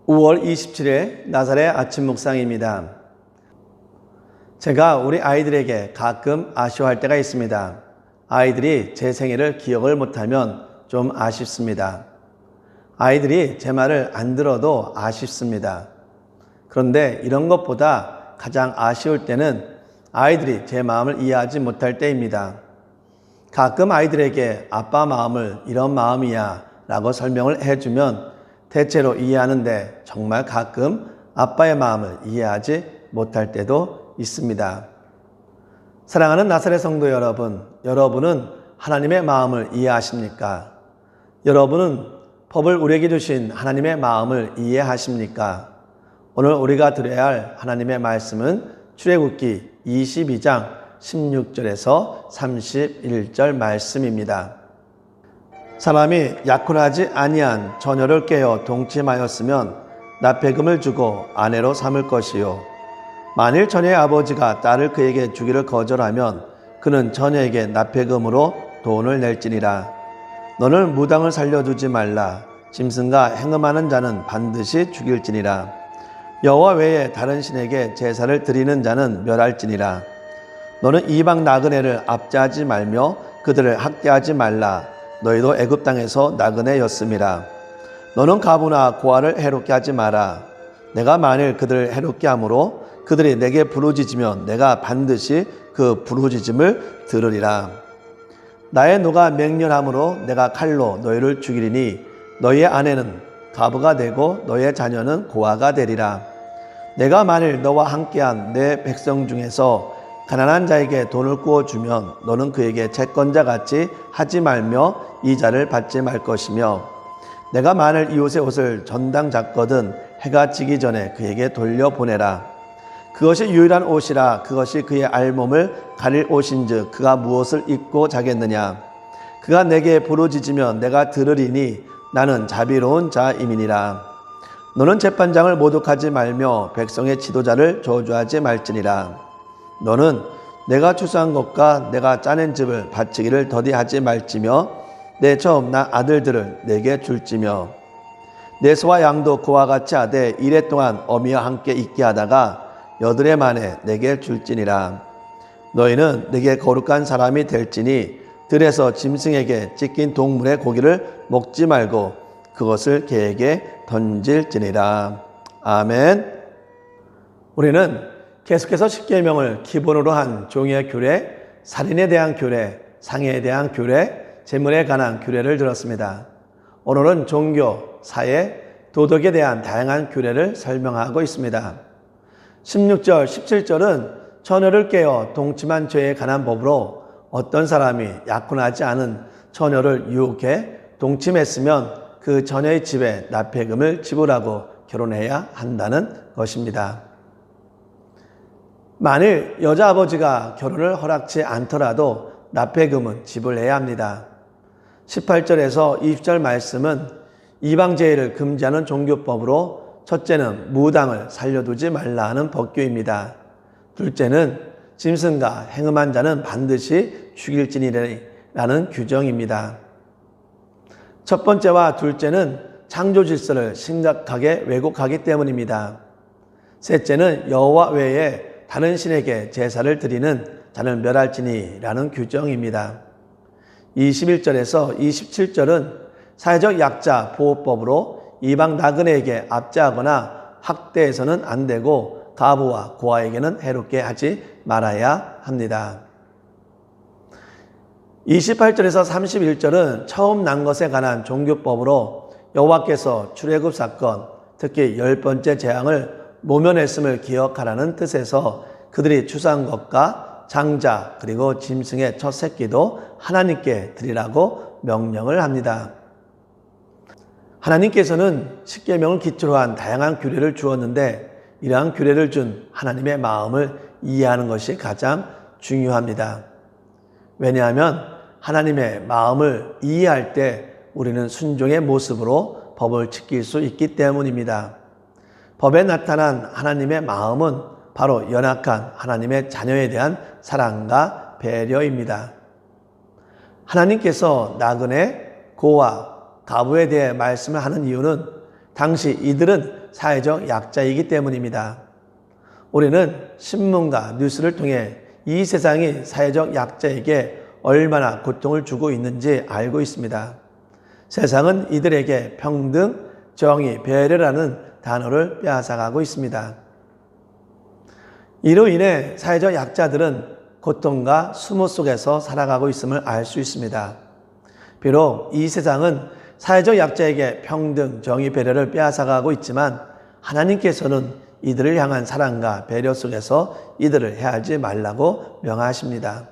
5월 27일 나사렛 아침 묵상입니다. 제가 우리 아이들에게 가끔 아쉬워할 때가 있습니다. 아이들이 제 생일을 기억을 못하면 좀 아쉽습니다. 아이들이 제 말을 안 들어도 아쉽습니다. 그런데 이런 것보다 가장 아쉬울 때는 아이들이 제 마음을 이해하지 못할 때입니다. 가끔 아이들에게 아빠 마음을 이런 마음이야 라고 설명을 해주면 대체로 이해하는데 정말 가끔 아빠의 마음을 이해하지 못할 때도 있습니다. 사랑하는 나사렛 성도 여러분, 여러분은 하나님의 마음을 이해하십니까? 여러분은 법을 우리에게 주신 하나님의 마음을 이해하십니까? 오늘 우리가 들어야 할 하나님의 말씀은 출애굽기 22장 16절에서 31절 말씀입니다. 사람이 약혼하지 아니한 처녀를 깨어 동침하였으면 납폐금을 주고 아내로 삼을 것이요, 만일 처녀의 아버지가 딸을 그에게 주기를 거절하면 그는 처녀에게 납폐금으로 돈을 낼지니라. 너는 무당을 살려두지 말라. 짐승과 행음하는 자는 반드시 죽일지니라. 여호와 외에 다른 신에게 제사를 드리는 자는 멸할지니라. 너는 이방 나그네를 압제하지 말며 그들을 학대하지 말라. 너희도 애굽 땅에서 나그네였음이라. 너는 과부나 고아를 해롭게 하지 마라. 내가 만일 그들을 해롭게 함으로 그들이 내게 부르짖으면 내가 반드시 그 부르짖음을 들으리라. 나의 노가 맹렬함으로 내가 칼로 너희를 죽이리니 너희의 아내는 과부가 되고 너희의 자녀는 고아가 되리라. 내가 만일 너와 함께한 내 백성 중에서 가난한 자에게 돈을 구워주면 너는 그에게 채권자같이 하지 말며 이자를 받지 말 것이며, 내가 만일 이웃의 옷을 전당 잤거든 해가 지기 전에 그에게 돌려보내라. 그것이 유일한 옷이라. 그것이 그의 알몸을 가릴 옷인즉 그가 무엇을 입고 자겠느냐. 그가 내게 부르짖으면 내가 들으리니 나는 자비로운 자임이니라. 너는 재판장을 모독하지 말며 백성의 지도자를 저주하지 말지니라. 너는 내가 추수한 것과 내가 짜낸 집을 바치기를 더디하지 말지며 내 처음 난 아들들을 내게 줄지며, 내 소와 양도 그와 같이 하되 이래 동안 어미와 함께 있게 하다가 8해 만에 내게 줄지니라. 너희는 내게 거룩한 사람이 될지니 들에서 짐승에게 찢긴 동물의 고기를 먹지 말고 그것을 개에게 던질지니라. 아멘. 우리는 계속해서 십계명을 기본으로 한 종의 규례, 살인에 대한 규례, 상해에 대한 규례, 재물에 관한 규례를 들었습니다. 오늘은 종교, 사회, 도덕에 대한 다양한 규례를 설명하고 있습니다. 16절, 17절은 처녀를 깨어 동침한 죄에 관한 법으로 어떤 사람이 약혼하지 않은 처녀를 유혹해 동침했으면 그 처녀의 집에 납폐금을 지불하고 결혼해야 한다는 것입니다. 만일 여자 아버지가 결혼을 허락치 않더라도 납폐금은 지불해야 합니다. 18절에서 20절 말씀은 이방제의를 금지하는 종교법으로 첫째는 무당을 살려두지 말라 하는 법규입니다. 둘째는 짐승과 행음한 자는 반드시 죽일지니라는 규정입니다. 첫 번째와 둘째는 창조 질서를 심각하게 왜곡하기 때문입니다. 셋째는 여호와 외에 다른 신에게 제사를 드리는 자는 멸할지니라는 규정입니다. 21절에서 27절은 사회적 약자 보호법으로 이방 나그네에게 압제하거나 학대해서는 안 되고 과부와 고아에게는 해롭게 하지 말아야 합니다. 28절에서 31절은 처음 난 것에 관한 종교법으로 여호와께서 출애굽 사건, 특히 10번째 재앙을 모면했음을 기억하라는 뜻에서 그들이 추수한 것과 장자 그리고 짐승의 첫 새끼도 하나님께 드리라고 명령을 합니다. 하나님께서는 십계명을 기초로 한 다양한 규례를 주었는데 이러한 규례를 준 하나님의 마음을 이해하는 것이 가장 중요합니다. 왜냐하면 하나님의 마음을 이해할 때 우리는 순종의 모습으로 법을 지킬 수 있기 때문입니다. 법에 나타난 하나님의 마음은 바로 연약한 하나님의 자녀에 대한 사랑과 배려입니다. 하나님께서 나그네, 고아, 과부에 대해 말씀을 하는 이유는 당시 이들은 사회적 약자이기 때문입니다. 우리는 신문과 뉴스를 통해 이 세상이 사회적 약자에게 얼마나 고통을 주고 있는지 알고 있습니다. 세상은 이들에게 평등, 정의, 배려라는 단어를 빼앗아가고 있습니다. 이로 인해 사회적 약자들은 고통과 수모 속에서 살아가고 있음을 알 수 있습니다. 비록 이 세상은 사회적 약자에게 평등, 정의, 배려를 빼앗아가고 있지만 하나님께서는 이들을 향한 사랑과 배려 속에서 이들을 해하지 말라고 명하십니다.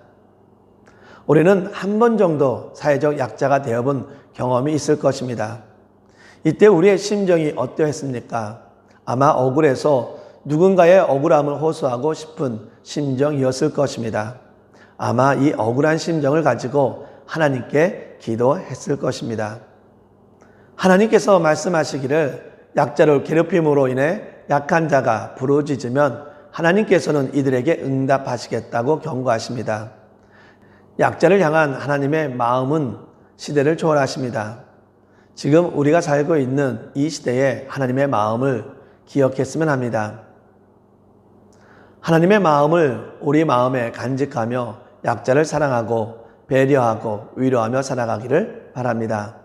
우리는 한 번 정도 사회적 약자가 되어본 경험이 있을 것입니다. 이때 우리의 심정이 어떠했습니까? 아마 억울해서 누군가의 억울함을 호소하고 싶은 심정이었을 것입니다. 아마 이 억울한 심정을 가지고 하나님께 기도했을 것입니다. 하나님께서 말씀하시기를 약자를 괴롭힘으로 인해 약한 자가 부르짖으면 하나님께서는 이들에게 응답하시겠다고 경고하십니다. 약자를 향한 하나님의 마음은 시대를 초월하십니다. 지금 우리가 살고 있는 이 시대에 하나님의 마음을 기억했으면 합니다. 하나님의 마음을 우리 마음에 간직하며 약자를 사랑하고 배려하고 위로하며 살아가기를 바랍니다.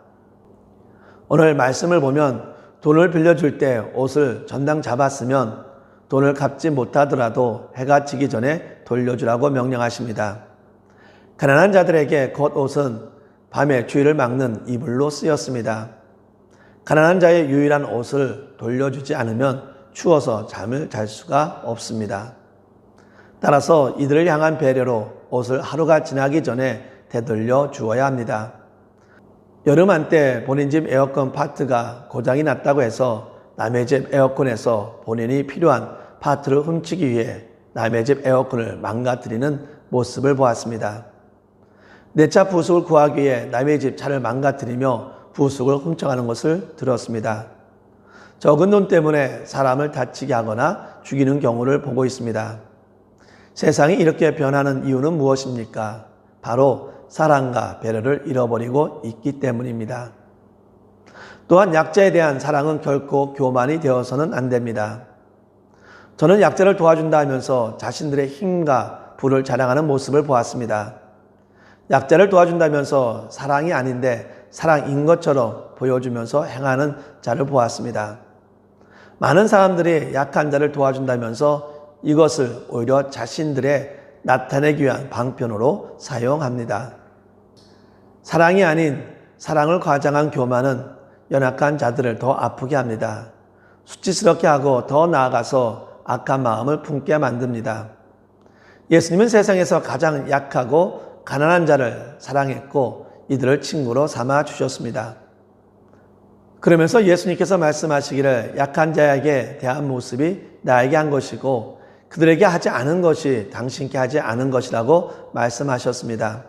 오늘 말씀을 보면 돈을 빌려줄 때 옷을 전당 잡았으면 돈을 갚지 못하더라도 해가 지기 전에 돌려주라고 명령하십니다. 가난한 자들에게 겉옷은 밤에 추위를 막는 이불로 쓰였습니다. 가난한 자의 유일한 옷을 돌려주지 않으면 추워서 잠을 잘 수가 없습니다. 따라서 이들을 향한 배려로 옷을 하루가 지나기 전에 되돌려 주어야 합니다. 여름 한때 본인 집 에어컨 파트가 고장이 났다고 해서 남의 집 에어컨에서 본인이 필요한 파트를 훔치기 위해 남의 집 에어컨을 망가뜨리는 모습을 보았습니다. 내 차 부속을 구하기 위해 남의 집 차를 망가뜨리며 부속을 훔쳐가는 것을 들었습니다. 적은 돈 때문에 사람을 다치게 하거나 죽이는 경우를 보고 있습니다. 세상이 이렇게 변하는 이유는 무엇입니까? 바로 사랑과 배려를 잃어버리고 있기 때문입니다. 또한 약자에 대한 사랑은 결코 교만이 되어서는 안 됩니다. 저는 약자를 도와준다 하면서 자신들의 힘과 부를 자랑하는 모습을 보았습니다. 약자를 도와준다면서 사랑이 아닌데 사랑인 것처럼 보여주면서 행하는 자를 보았습니다. 많은 사람들이 약한 자를 도와준다면서 이것을 오히려 자신들의 나타내기 위한 방편으로 사용합니다. 사랑이 아닌 사랑을 과장한 교만은 연약한 자들을 더 아프게 합니다. 수치스럽게 하고 더 나아가서 악한 마음을 품게 만듭니다. 예수님은 세상에서 가장 약하고 가난한 자를 사랑했고 이들을 친구로 삼아 주셨습니다. 그러면서 예수님께서 말씀하시기를 약한 자에게 대한 모습이 나에게 한 것이고 그들에게 하지 않은 것이 당신께 하지 않은 것이라고 말씀하셨습니다.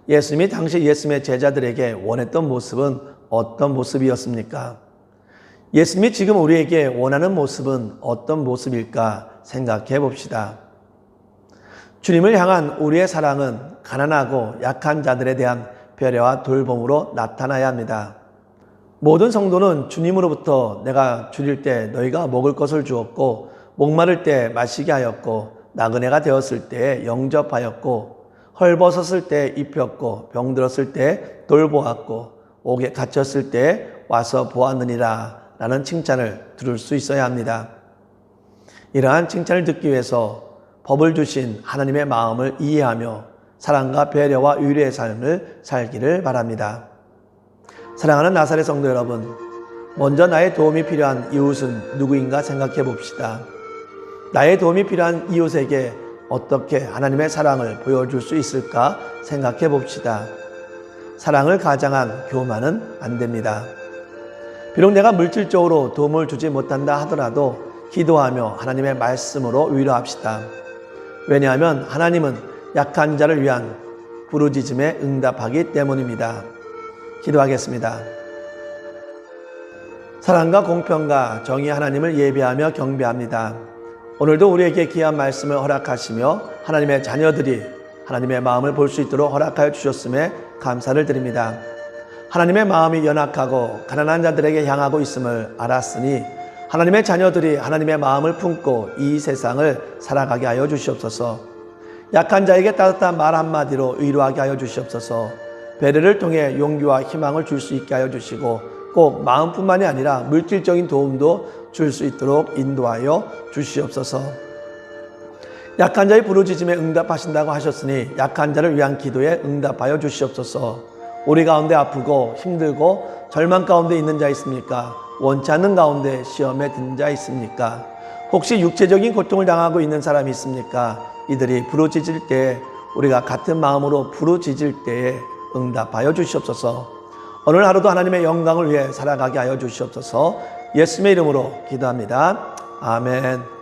예수님이 당시 예수님의 제자들에게 원했던 모습은 어떤 모습이었습니까? 예수님이 지금 우리에게 원하는 모습은 어떤 모습일까 생각해 봅시다. 주님을 향한 우리의 사랑은 가난하고 약한 자들에 대한 배려와 돌봄으로 나타나야 합니다. 모든 성도는 주님으로부터 내가 줄일 때 너희가 먹을 것을 주었고 목마를 때 마시게 하였고 나그네가 되었을 때 영접하였고 헐벗었을 때 입혔고 병들었을 때 돌보았고 옥에 갇혔을 때 와서 보았느니라 라는 칭찬을 들을 수 있어야 합니다. 이러한 칭찬을 듣기 위해서 법을 주신 하나님의 마음을 이해하며 사랑과 배려와 위로의 삶을 살기를 바랍니다. 사랑하는 나사렛 성도 여러분, 먼저 나의 도움이 필요한 이웃은 누구인가 생각해 봅시다. 나의 도움이 필요한 이웃에게 어떻게 하나님의 사랑을 보여줄 수 있을까 생각해 봅시다. 사랑을 가장한 교만은 안 됩니다. 비록 내가 물질적으로 도움을 주지 못한다 하더라도 기도하며 하나님의 말씀으로 위로합시다. 왜냐하면 하나님은 약한 자를 위한 부르짖음에 응답하기 때문입니다. 기도하겠습니다. 사랑과 공평과 정의 하나님을 예배하며 경배합니다. 오늘도 우리에게 귀한 말씀을 허락하시며 하나님의 자녀들이 하나님의 마음을 볼 수 있도록 허락하여 주셨음에 감사를 드립니다. 하나님의 마음이 연약하고 가난한 자들에게 향하고 있음을 알았으니 하나님의 자녀들이 하나님의 마음을 품고 이 세상을 살아가게 하여 주시옵소서. 약한 자에게 따뜻한 말 한마디로 위로하게 하여 주시옵소서. 배려를 통해 용기와 희망을 줄 수 있게 하여 주시고 꼭 마음뿐만이 아니라 물질적인 도움도 줄 수 있도록 인도하여 주시옵소서. 약한 자의 부르짖음에 응답하신다고 하셨으니 약한 자를 위한 기도에 응답하여 주시옵소서. 우리 가운데 아프고 힘들고 절망 가운데 있는 자 있습니까? 원치 않는 가운데 시험에 든 자 있습니까? 혹시 육체적인 고통을 당하고 있는 사람이 있습니까? 이들이 부르짖을 때에 우리가 같은 마음으로 부르짖을 때에 응답하여 주시옵소서. 오늘 하루도 하나님의 영광을 위해 살아가게 하여 주시옵소서. 예수님의 이름으로 기도합니다. 아멘.